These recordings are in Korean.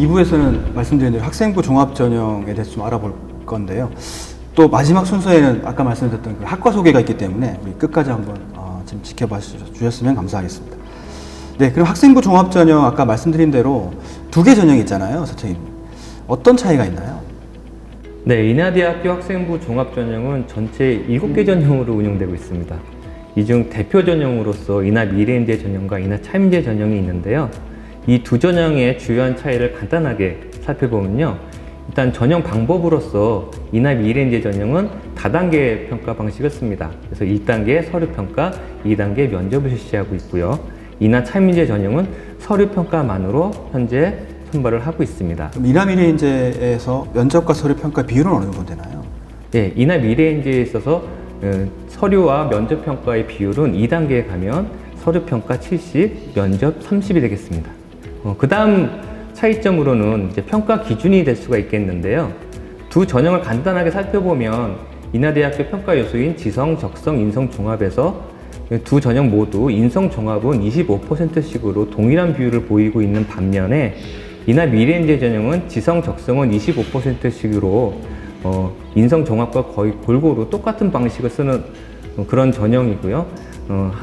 2부에서는 말씀드린 대로 학생부 종합전형에 대해서 좀 알아볼 건데요. 또 마지막 순서에는 아까 말씀드렸던 그 학과 소개가 있기 때문에 우리 끝까지 한번 좀 지켜봐 주셨으면 감사하겠습니다. 네, 그럼 학생부 종합전형 아까 말씀드린 대로 2개 전형이 있잖아요, 선생님. 어떤 차이가 있나요? 네, 인하대학교 학생부 종합전형은 전체 7개 전형으로 운영되고 있습니다. 이 중 대표 전형으로서 인하 미래인재 전형과 인하 차임제 전형이 있는데요. 이 두 전형의 주요한 차이를 간단하게 살펴보면요. 일단 전형 방법으로서 인하 미래인재 전형은 다단계 평가 방식을 씁니다. 그래서 1단계 서류평가, 2단계 면접을 실시하고 있고요. 인하 차임제 전형은 서류평가만으로 현재 선발을 하고 있습니다. 그럼 인하 미래인재에서 면접과 서류평가 비율은 어느 정도 되나요? 네, 인하 미래인재에 있어서 서류와 면접평가의 비율은 2단계에 가면 서류평가 70, 면접 30이 되겠습니다. 그 다음 차이점으로는 이제 평가 기준이 될 수가 있겠는데요. 두 전형을 간단하게 살펴보면 인하대학교 평가 요소인 지성, 적성, 인성 종합에서 두 전형 모두 인성 종합은 25%씩으로 동일한 비율을 보이고 있는 반면에 인하 미래인재 전형은 지성, 적성은 25%씩으로 인성 종합과 거의 골고루 똑같은 방식을 쓰는 그런 전형이고요.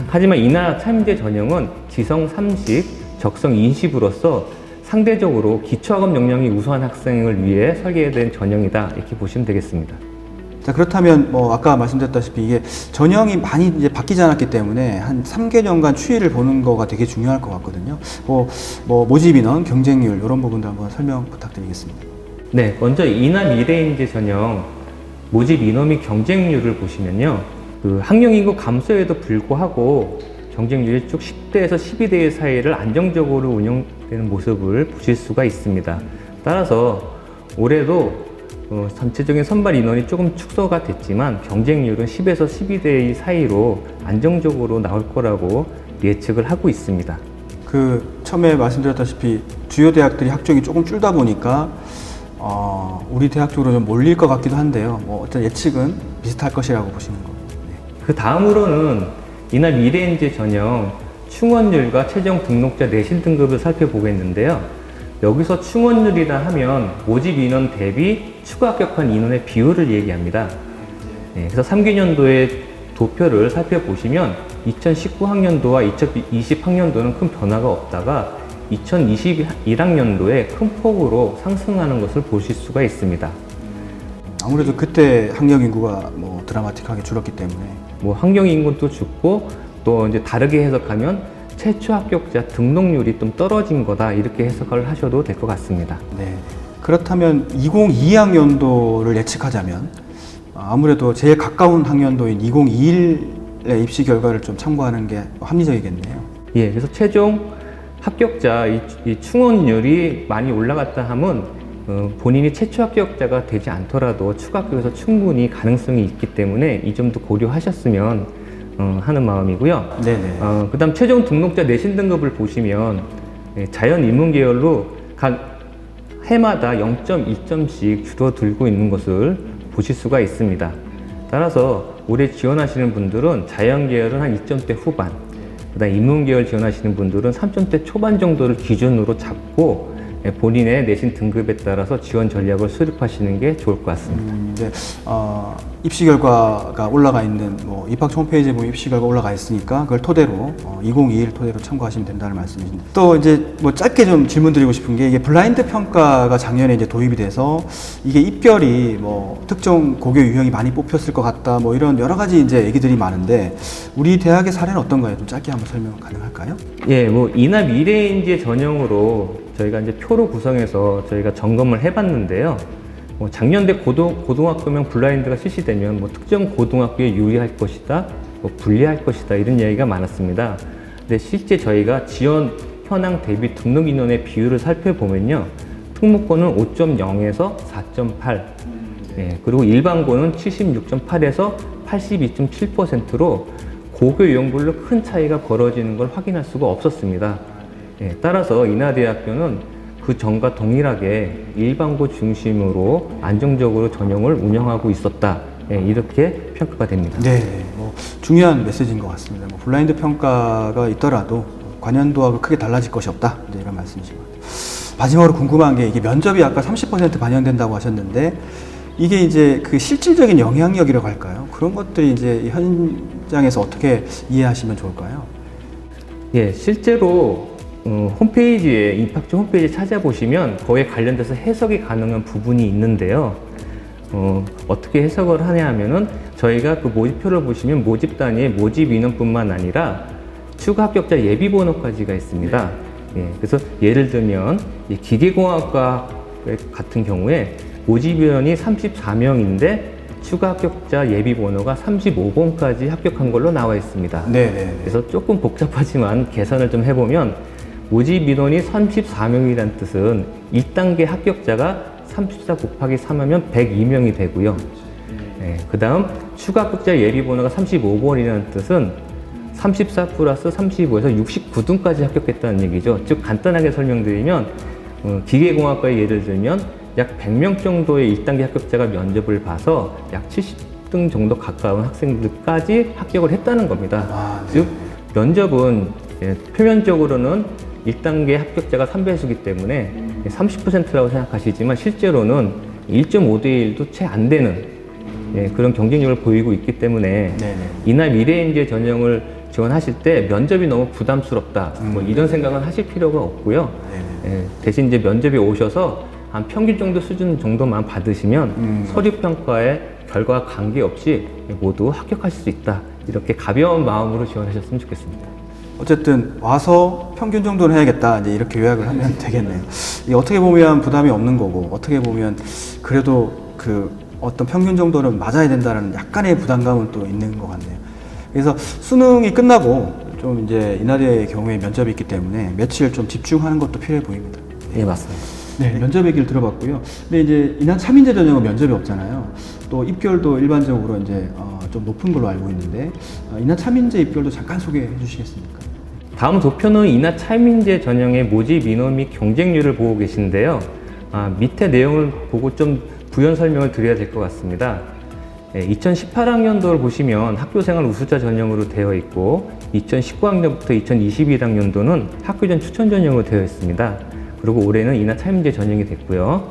하지만 인하 차임제 전형은 지성 30, 적성 20으로서 상대적으로 기초학업 역량이 우수한 학생을 위해 설계된 전형이다, 이렇게 보시면 되겠습니다. 자, 그렇다면 뭐 아까 말씀드렸다시피 이게 전형이 많이 이제 바뀌지 않았기 때문에 한 3개년간 추이를 보는 거가 되게 중요할 것 같거든요. 모집 인원, 경쟁률 이런 부분도 한번 설명 부탁드리겠습니다. 네, 먼저 인하 미래인재 전형 모집 인원 및 경쟁률을 보시면요. 그 학령 인구 감소에도 불구하고 경쟁률이 쭉 10대에서 12대의 사이를 안정적으로 운영되는 모습을 보실 수가 있습니다. 따라서 올해도 전체적인 선발 인원이 조금 축소가 됐지만 경쟁률은 10에서 12대의 사이로 안정적으로 나올 거라고 예측을 하고 있습니다. 그 처음에 말씀드렸다시피 주요 대학들이 학종이 조금 줄다 보니까 우리 대학 쪽으로 좀 몰릴 것 같기도 한데요. 어떤 예측은 비슷할 것이라고 보시는 겁니다. 네. 그 다음으로는 인하 미래인재 전형 충원율과 최종 등록자 내신 등급을 살펴보겠는데요. 여기서 충원율이라 하면 모집 인원 대비 추가 합격한 인원의 비율을 얘기합니다. 네, 그래서 3개년도의 도표를 살펴보시면 2019학년도와 2020학년도는 큰 변화가 없다가 2021학년도에 큰 폭으로 상승하는 것을 보실 수가 있습니다. 아무래도 그때 학령 인구가 드라마틱하게 줄었기 때문에 학령 인구도 죽고 또 이제 다르게 해석하면 최초 합격자 등록률이 좀 떨어진 거다, 이렇게 해석을 하셔도 될 것 같습니다. 네. 그렇다면 2022학년도를 예측하자면 아무래도 제일 가까운 학년도인 2021의 입시 결과를 좀 참고하는 게 합리적이겠네요. 예, 그래서 최종 합격자 이 충원율이 많이 올라갔다 하면 본인이 최초 합격자가 되지 않더라도 추가 합격에서 충분히 가능성이 있기 때문에 이 점도 고려하셨으면 하는 마음이고요. 네네. 그 다음 최종 등록자 내신 등급을 보시면 자연 인문 계열로 각 해마다 0.1점씩 줄어들고 있는 것을 보실 수가 있습니다. 따라서 올해 지원하시는 분들은 자연 계열은 한 2점대 후반, 그다음 인문 계열 지원하시는 분들은 3점대 초반 정도를 기준으로 잡고 본인의 내신 등급에 따라서 지원 전략을 수립하시는 게 좋을 것 같습니다. 네. 입시 결과가 올라가 있는 입학 홈페이지에 보면 입시 결과 올라가 있으니까 그걸 토대로 2021 토대로 참고하시면 된다는 말씀이십니다. 또 이제 짧게 좀 질문드리고 싶은 게 이게 블라인드 평가가 작년에 이제 도입이 돼서 이게 입결이 특정 고교 유형이 많이 뽑혔을 것 같다 이런 여러 가지 이제 얘기들이 많은데 우리 대학의 사례는 어떤가요? 좀 짧게 한번 설명 가능할까요? 예, 인하 미래인재 전형으로 저희가 이제 표로 구성해서 저희가 점검을 해봤는데요. 작년대 고등학교명 블라인드가 실시되면 특정 고등학교에 유리할 것이다, 불리할 것이다, 이런 이야기가 많았습니다. 근데 실제 저희가 지원 현황 대비 등록 인원의 비율을 살펴보면요. 특목고는 5.0에서 4.8, 예, 그리고 일반고는 76.8에서 82.7%로 고교 유형별로 큰 차이가 벌어지는 걸 확인할 수가 없었습니다. 예, 따라서 인하대학교는 그 전과 동일하게 일반고 중심으로 안정적으로 전형을 운영하고 있었다, 예, 이렇게 평가가 됩니다. 네, 중요한 메시지인 것 같습니다. 블라인드 평가가 있더라도 관연도하고 크게 달라질 것이 없다, 이제 이런 말씀이신 것 같아요. 마지막으로 궁금한 게 이게 면접이 아까 30% 반영된다고 하셨는데 이게 이제 그 실질적인 영향력이라고 할까요? 그런 것들이 이제 이 현장에서 어떻게 이해하시면 좋을까요? 예, 실제로 홈페이지에 입학처 홈페이지 찾아보시면 거기에 관련돼서 해석이 가능한 부분이 있는데요. 어떻게 해석을 하냐 하면은 저희가 그 모집표를 보시면 모집 단위에 모집 인원뿐만 아니라 추가 합격자 예비 번호까지가 있습니다. 예, 그래서 예를 들면 이 기계공학과 같은 경우에 모집 인원이 34명인데 추가 합격자 예비 번호가 35번까지 합격한 걸로 나와 있습니다. 네네. 그래서 조금 복잡하지만 계산을 좀 해보면 모집 인원이 34명이라는 뜻은 1단계 합격자가 34 곱하기 3하면 102명이 되고요. 네, 그 다음 추가 합격자 예비 번호가 35번이라는 뜻은 34 플러스 35에서 69등까지 합격했다는 얘기죠. 즉 간단하게 설명드리면 기계공학과의 예를 들면 약 100명 정도의 1단계 합격자가 면접을 봐서 약 70등 정도 가까운 학생들까지 합격을 했다는 겁니다. 아, 네. 즉 면접은 표면적으로는 1단계 합격자가 3배수기 때문에 30%라고 생각하시지만 실제로는 1.5대 1도 채 안 되는 그런 경쟁력을 보이고 있기 때문에 네네. 이나 미래인재 전형을 지원하실 때 면접이 너무 부담스럽다 뭐 이런 생각은 하실 필요가 없고요. 대신 이제 면접에 오셔서 한 평균 정도 수준 정도만 받으시면 서류 평가에 결과와 관계없이 모두 합격하실 수 있다. 이렇게 가벼운 마음으로 지원하셨으면 좋겠습니다. 어쨌든 와서 평균 정도는 해야겠다 이제 이렇게 요약을 하면 되겠네요. 이게 어떻게 보면 부담이 없는 거고 어떻게 보면 그래도 그 어떤 평균 정도는 맞아야 된다는 약간의 부담감은 또 있는 것 같네요. 그래서 수능이 끝나고 좀 이제 인하대의 경우에 면접이 있기 때문에 며칠 좀 집중하는 것도 필요해 보입니다. 예, 맞습니다. 네, 면접 얘기를 들어봤고요. 근데 이제 인하 차민재 전형은 면접이 없잖아요. 또 입결도 일반적으로 이제 좀 높은 걸로 알고 있는데 인하 차민재 입결도 잠깐 소개해 주시겠습니까? 다음 도표는 인하 차민재 전형의 모집 인원 및 경쟁률을 보고 계신데요. 밑에 내용을 보고 좀 부연 설명을 드려야 될 것 같습니다. 2018학년도를 보시면 학교생활 우수자 전형으로 되어 있고 2019학년부터 2021학년도는 학교전 추천 전형으로 되어 있습니다. 그리고 올해는 인하 차민재 전형이 됐고요.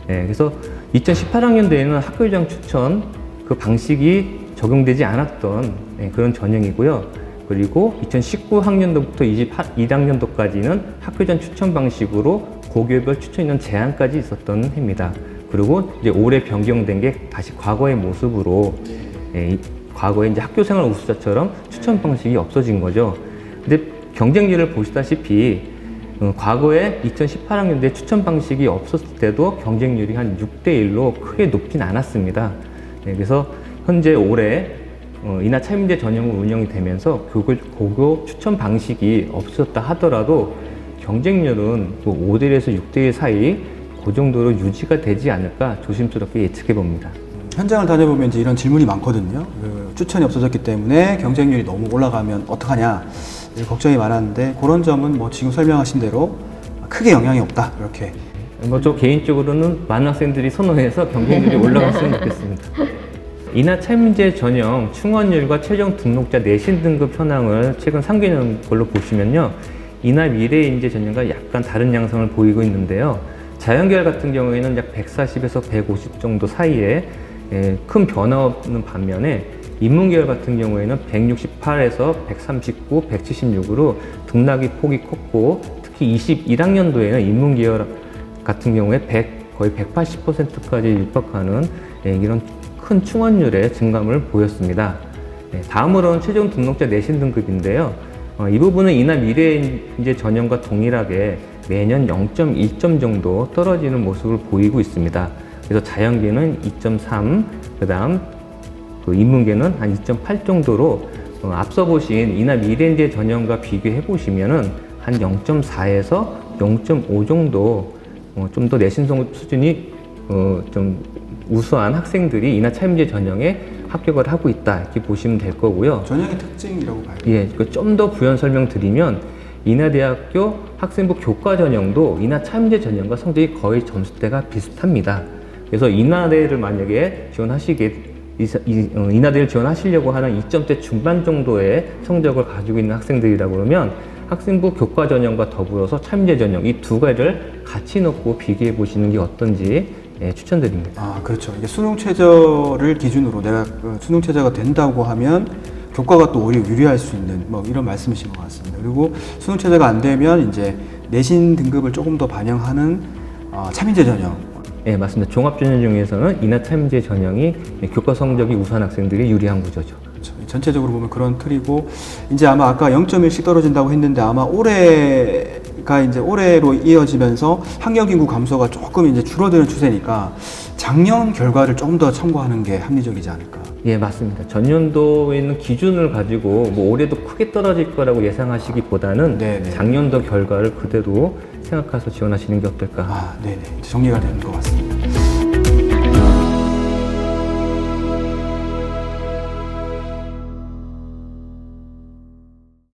그래서 2018학년도에는 학교장 추천 그 방식이 적용되지 않았던 그런 전형이고요. 그리고 2019학년도부터 21학년도까지는 학교장 추천 방식으로 고교별 추천 인원 제한까지 있었던 해입니다. 그리고 이제 올해 변경된 게 다시 과거의 모습으로 과거에 이제 학교생활 우수자처럼 추천 방식이 없어진 거죠. 근데 경쟁률을 보시다시피 과거에 2018학년도에 추천 방식이 없었을 때도 경쟁률이 한 6대 1로 크게 높진 않았습니다. 그래서 현재 올해 인하 차민재 전형으로 운영이 되면서 고교 추천 방식이 없었다 하더라도 경쟁률은 5대 1에서 6대 1 사이 그 정도로 유지가 되지 않을까 조심스럽게 예측해 봅니다. 현장을 다녀보면 이제 이런 질문이 많거든요. 그 추천이 없어졌기 때문에 경쟁률이 너무 올라가면 어떡하냐 걱정이 많았는데 그런 점은 뭐 지금 설명하신 대로 크게 영향이 없다 이렇게. 저 개인적으로는 많은 학생들이 선호해서 경쟁률이 올라갔으면 좋겠습니다. 인하 차민재 전형 충원율과 최종 등록자 내신 등급 현황을 최근 상기하는 걸로 보시면요. 인하 미래인재 전형과 약간 다른 양상을 보이고 있는데요. 자연계열 같은 경우에는 약 140에서 150 정도 사이에 큰 변화 없는 반면에 인문계열 같은 경우에는 168에서 139, 176으로 등락이 폭이 컸고 특히 21학년도에는 인문계열 같은 경우에 거의 180%까지 육박하는 이런 큰 충원율의 증감을 보였습니다. 다음으로는 최종 등록자 내신 등급인데요. 이 부분은 인하 미래인재 전형과 동일하게 매년 0.1점 정도 떨어지는 모습을 보이고 있습니다. 그래서 자연계는 2.3, 그 다음 인문계는 한 2.8 정도로 앞서 보신 인하 미래인재 전형과 비교해 보시면은 한 0.4에서 0.5 정도 좀 더 내신 수준이 좀 우수한 학생들이 인하 차민재 전형에 합격을 하고 있다 이렇게 보시면 될 거고요. 전형의 특징이라고 봐요. 예, 좀 더 부연 설명드리면 인하대학교 학생부 교과 전형도 인하 차민재 전형과 성적이 거의 점수대가 비슷합니다. 그래서 인하대를 만약에 인하대를 지원하시려고 하는 2점대 중반 정도의 성적을 가지고 있는 학생들이라고 그러면 학생부 교과 전형과 더불어서 참여제 전형 이 두 가지를 같이 넣고 비교해 보시는 게 어떤지 추천드립니다. 아, 그렇죠. 이게 수능 최저를 기준으로 내가 수능 최저가 된다고 하면 교과가 또 오히려 유리할 수 있는 뭐 이런 말씀이신 것 같습니다. 그리고 수능 최저가 안 되면 이제 내신 등급을 조금 더 반영하는 참인제 전형. 네, 맞습니다. 종합전형 중에서는 인하 참여제 전형이 교과 성적이 우수한 학생들이 유리한 구조죠. 그렇죠. 전체적으로 보면 그런 틀이고 이제 아마 아까 0.1씩 떨어진다고 했는데 아마 올해가 이제 올해로 이어지면서 학력 인구 감소가 조금 이제 줄어드는 추세니까 작년 결과를 조금 더 참고하는 게 합리적이지 않을까. 예, 맞습니다. 전년도에 있는 기준을 가지고 뭐 올해도 크게 떨어질 거라고 예상하시기보다는 네네. 작년도 결과를 그대로 생각해서 지원하시는 게 어떨까. 아, 네네. 이제 정리가 되는 것 같습니다.